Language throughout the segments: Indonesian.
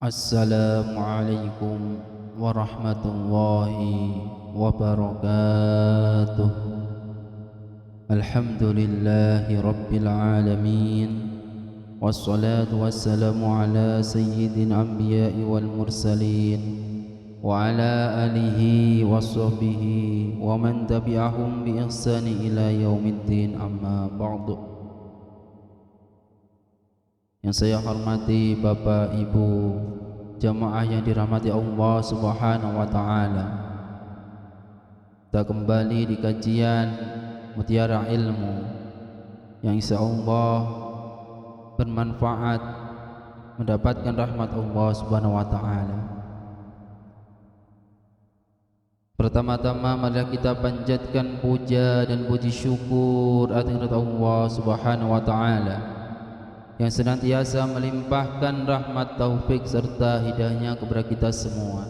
Assalamualaikum warahmatullahi wabarakatuh. Alhamdulillahi rabbil alamin. Wassalatu wassalamu ala sayyidil anbiya'i wal mursalin wa ala alihi wa sahbihi wa man tabi'ahum bi ihsani ila yaumiddin, amma ba'du. Yang saya hormati Bapak Ibu jamaah yang dirahmati Allah Subhanahu wa taala. Kita kembali di kajian Mutiara Ilmu yang insyaallah bermanfaat, mendapatkan rahmat Allah Subhanahu wa taala. Pertama-tama mari kita panjatkan puja dan puji syukur atas Allah Subhanahu wa taala yang senantiasa melimpahkan rahmat, taufik serta hidayahnya kepada kita semua,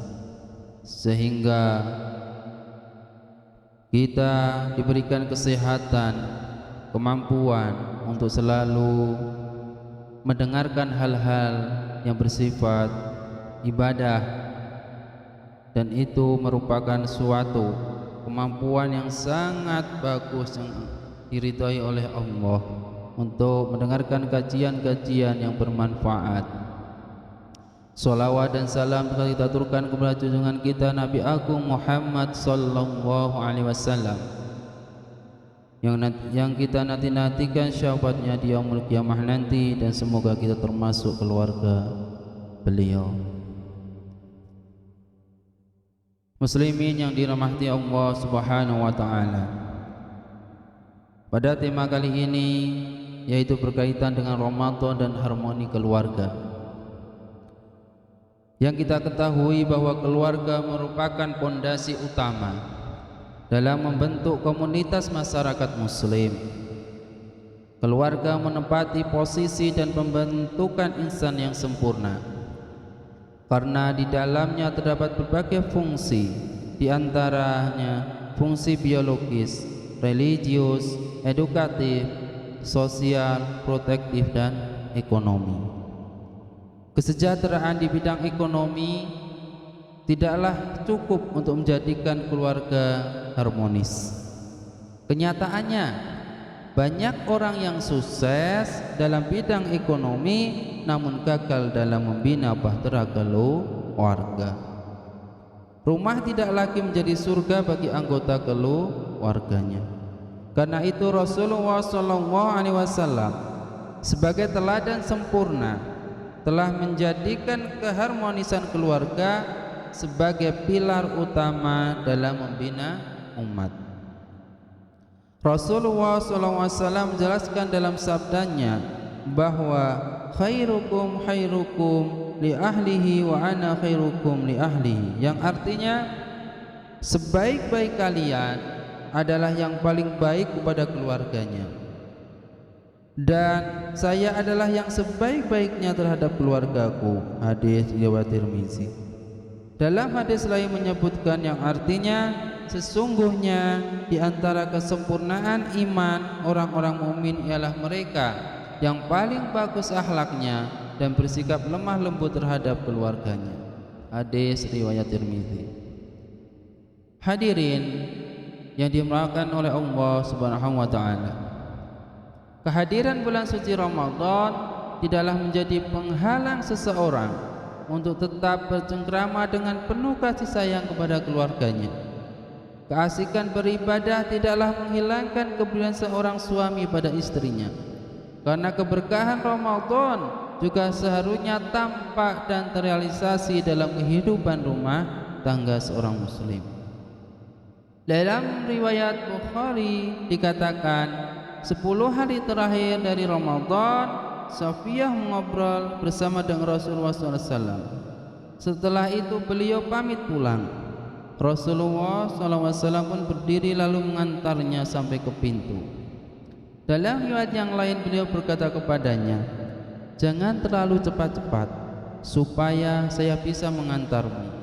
sehingga kita diberikan kesehatan, kemampuan untuk selalu mendengarkan hal-hal yang bersifat ibadah, dan itu merupakan suatu kemampuan yang sangat bagus yang diridhai oleh Allah untuk mendengarkan kajian-kajian yang bermanfaat. Salawat dan salam kita aturkan kepada junjungan kita Nabi Agung Muhammad sallallahu alaihi wasallam yang kita nanti-nantikan syafaatnya di yaumul qiyamah nanti, dan semoga kita termasuk keluarga beliau. Muslimin yang dirahmati Allah Subhanahu wa taala, pada tema kali ini yaitu berkaitan dengan Ramadan dan harmoni keluarga. Yang kita ketahui bahwa keluarga merupakan pondasi utama dalam membentuk komunitas masyarakat muslim. Keluarga menempati posisi dan pembentukan insan yang sempurna, karena di dalamnya terdapat berbagai fungsi, di antaranya fungsi biologis, religius, edukatif, sosial, protektif, dan ekonomi. Kesejahteraan di bidang ekonomi tidaklah cukup untuk menjadikan keluarga harmonis. Kenyataannya, banyak orang yang sukses dalam bidang ekonomi namun gagal dalam membina bahtera keluarga. Rumah tidak lagi menjadi surga bagi anggota keluarganya. Karena itu Rasulullah SAW sebagai teladan sempurna telah menjadikan keharmonisan keluarga sebagai pilar utama dalam membina umat. Rasulullah SAW menjelaskan dalam sabdanya bahwa khairukum khairukum li ahlihi wa ana khairukum li ahlihi, yang artinya sebaik-baik kalian adalah yang paling baik kepada keluarganya, dan saya adalah yang sebaik-baiknya terhadap keluargaku. Hadis riwayat Tirmizi. Dalam hadis lain menyebutkan yang artinya sesungguhnya di antara kesempurnaan iman orang-orang mukmin ialah mereka yang paling bagus akhlaknya dan bersikap lemah lembut terhadap keluarganya. Hadis riwayat Tirmizi. Hadirin yang dimuliakan oleh Allah Subhanahu wa taala, kehadiran bulan suci Ramadan tidaklah menjadi penghalang seseorang untuk tetap bercengkrama dengan penuh kasih sayang kepada keluarganya. Keasikan beribadah tidaklah menghilangkan kepedulian seorang suami pada istrinya, karena keberkahan Ramadan juga seharusnya tampak dan terrealisasi dalam kehidupan rumah tangga seorang muslim. Dalam riwayat Bukhari dikatakan 10 hari terakhir dari Ramadan Safiyah mengobrol bersama dengan Rasulullah SAW. Setelah itu beliau pamit pulang. Rasulullah SAW pun berdiri lalu mengantarnya sampai ke pintu. Dalam riwayat yang lain beliau berkata kepadanya, jangan terlalu cepat-cepat supaya saya bisa mengantarmu.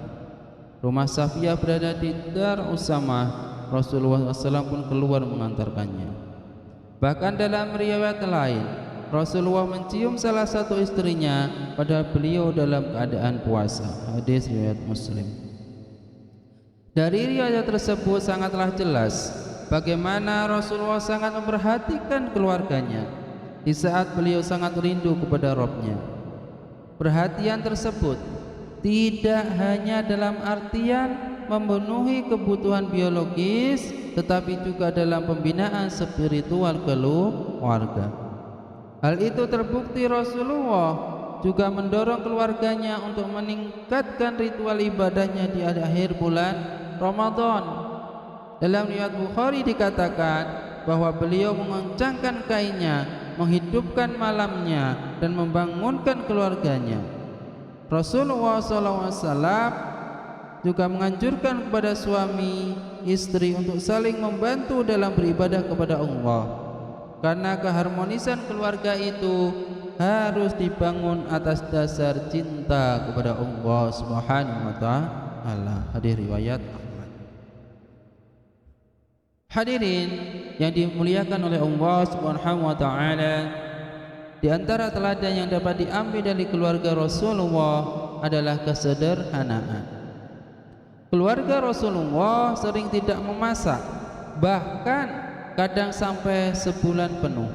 Rumah Safiyah berada di Dar Usamah. Rasulullah SAW pun keluar mengantarkannya. Bahkan dalam riwayat lain Rasulullah mencium salah satu istrinya padahal beliau dalam keadaan puasa. Hadis riwayat Muslim. Dari riwayat tersebut sangatlah jelas bagaimana Rasulullah sangat memperhatikan keluarganya di saat beliau sangat rindu kepada Rabb-Nya. Perhatian tersebut tidak hanya dalam artian memenuhi kebutuhan biologis, tetapi juga dalam pembinaan spiritual keluarga. Hal itu terbukti Rasulullah juga mendorong keluarganya untuk meningkatkan ritual ibadahnya di akhir bulan Ramadan. Dalam riwayat Bukhari dikatakan bahwa beliau mengencangkan kainnya, menghidupkan malamnya dan membangunkan keluarganya. Rasulullah SAW juga menganjurkan kepada suami istri untuk saling membantu dalam beribadah kepada Allah, karena keharmonisan keluarga itu harus dibangun atas dasar cinta kepada Allah Subhanahu wa taala. Hadis riwayat Ahmad. Hadirin yang dimuliakan oleh Allah Subhanahu wa taala, di antara teladan yang dapat diambil dari keluarga Rasulullah adalah kesederhanaan. Keluarga Rasulullah sering tidak memasak, bahkan kadang sampai sebulan penuh.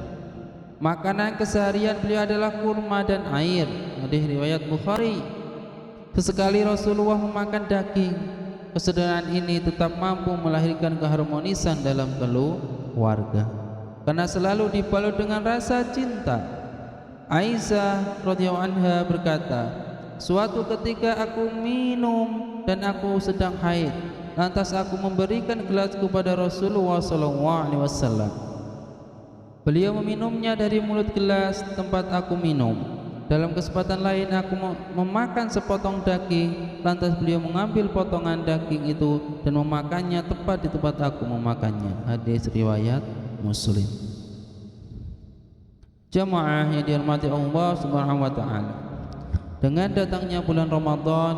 Makanan keseharian beliau adalah kurma dan air. Hadis riwayat Bukhari. Sesekali Rasulullah memakan daging. Kesederhanaan ini tetap mampu melahirkan keharmonisan dalam keluarga, karena selalu dibalut dengan rasa cinta. Aisyah radhiyallahu anha berkata, suatu ketika aku minum dan aku sedang haid, lantas aku memberikan gelas kepada Rasulullah SAW. Beliau meminumnya dari mulut gelas tempat aku minum. Dalam kesempatan lain aku memakan sepotong daging, lantas beliau mengambil potongan daging itu dan memakannya tepat di tempat aku memakannya. Hadis riwayat Muslim. Jamaah yang dirahmati Allah Subhanahu wa taala, dengan datangnya bulan Ramadan,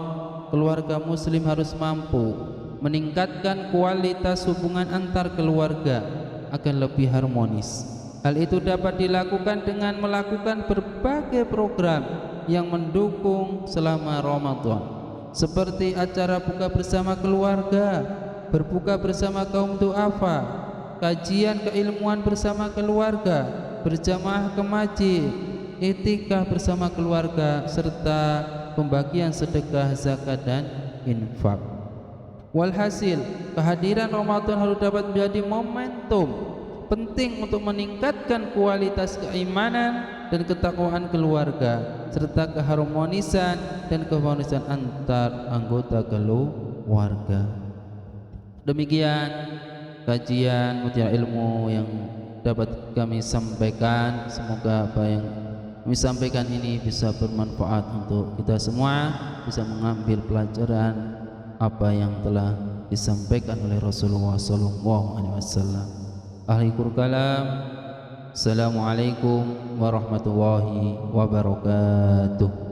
keluarga muslim harus mampu meningkatkan kualitas hubungan antar keluarga agar lebih harmonis. Hal itu dapat dilakukan dengan melakukan berbagai program yang mendukung selama Ramadan, seperti acara buka bersama keluarga, berbuka bersama kaum du'afa, kajian keilmuan bersama keluarga, berjamaah ke masjid, iktikaf bersama keluarga, serta pembagian sedekah, zakat dan infak. Walhasil, kehadiran Ramadan harus dapat menjadi momentum penting untuk meningkatkan kualitas keimanan dan ketakwaan keluarga, serta keharmonisan antar anggota keluarga. Demikian kajian mutiara ilmu yang dapat kami sampaikan. Semoga apa yang kami sampaikan ini bisa bermanfaat untuk kita semua, bisa mengambil pelajaran apa yang telah disampaikan oleh Rasulullah SAW. Akhirul kalam, assalamualaikum warahmatullahi wabarakatuh.